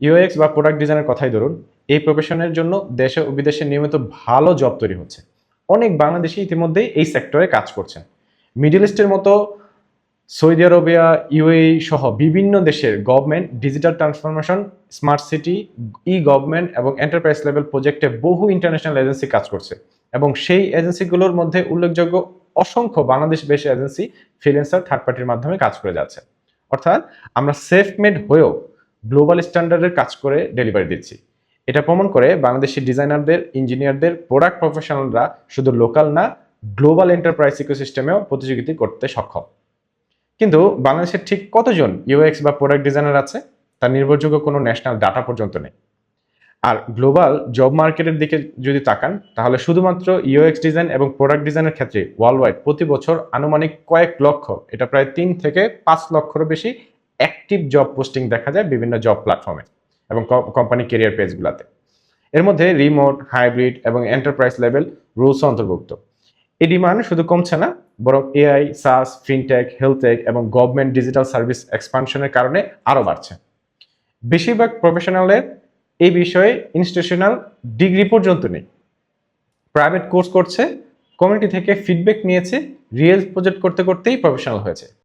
UX বা product ডিজাইনের কথাই ধরুন, এই প্রফেশনের জন্য দেশে ও বিদেশে নিয়মিত ভালো জব তৈরি হচ্ছে। অনেক বাংলাদেশি ইতিমধ্যেই এই সেক্টরে কাজ করছেন। মিডল ইস্টের মতো সৌদি আরবিয়া, ইউএই সহ বিভিন্ন দেশের government digital transformation, smart city, e government এবং এন্টারপ্রাইজ লেভেল প্রজেক্টে বহু ইন্টারন্যাশনাল এজেন্সি কাজ করছে এবং সেই এজেন্সিগুলোর মধ্যে উল্লেখযোগ্য অসংখ্য বাংলাদেশ বেশ এজেন্সি ফ্রিল্যান্সার থার্ড পার্টির মাধ্যমে কাজ করে যাচ্ছে। অর্থাৎ আমরা সেফ মেড হয়েও গ্লোবাল স্ট্যান্ডার্ডের কাজ করে ডেলিভারি দিচ্ছি। এটা প্রমাণ করে বাংলাদেশি ডিজাইনারদের, ইঞ্জিনিয়ারদের, প্রোডাক্ট প্রফেশনালরা শুধু লোকাল না, গ্লোবাল এন্টারপ্রাইজ ইকোসিস্টেমেও প্রতিযোগিতা করতে সক্ষম। কিন্তু বাংলাদেশের ঠিক কতজন ইউএক্স বা প্রোডাক্ট ডিজাইনার আছে তার নির্ভরযোগ্য কোনো ন্যাশনাল ডাটা পর্যন্ত নেই। আর গ্লোবাল জব মার্কেটের দিকে যদি তাকান, তাহলে শুধুমাত্র ইউএক্স ডিজাইন এবং প্রোডাক্ট ডিজাইনের ক্ষেত্রে ওয়ার্ল্ড ওয়াইড প্রতি বছর আনুমানিক কয়েক লক্ষ, এটা প্রায় 3 থেকে 5 লক্ষেরও বেশি অ্যাক্টিভ জব পোস্টিং দেখা যায় বিভিন্ন জব প্ল্যাটফর্মে এবং কোম্পানি ক্যারিয়ার পেজগুলোতে। এর মধ্যে রিমোট, হাইব্রিড এবং এন্টারপ্রাইজ লেভেল রুলস অন্তর্ভুক্ত। এই ডিমান্ড শুধু কমছে না, বরং এআই, সাস, ফিনটেক, হেলথটেক এবং গভর্নমেন্ট ডিজিটাল সার্ভিস এক্সপানশনের কারণে আরও বাড়ছে। বেশিরভাগ প্রফেশনালের এই বিষয়ে ইনস্টিটিউশনাল ডিগ্রি পর্যন্ত নেই। প্রাইভেট কোর্স করছে, কমিউনিটি থেকে ফিডব্যাক নিয়েছে, রিয়েল প্রজেক্ট করতে করতেই প্রফেশনাল হয়েছে।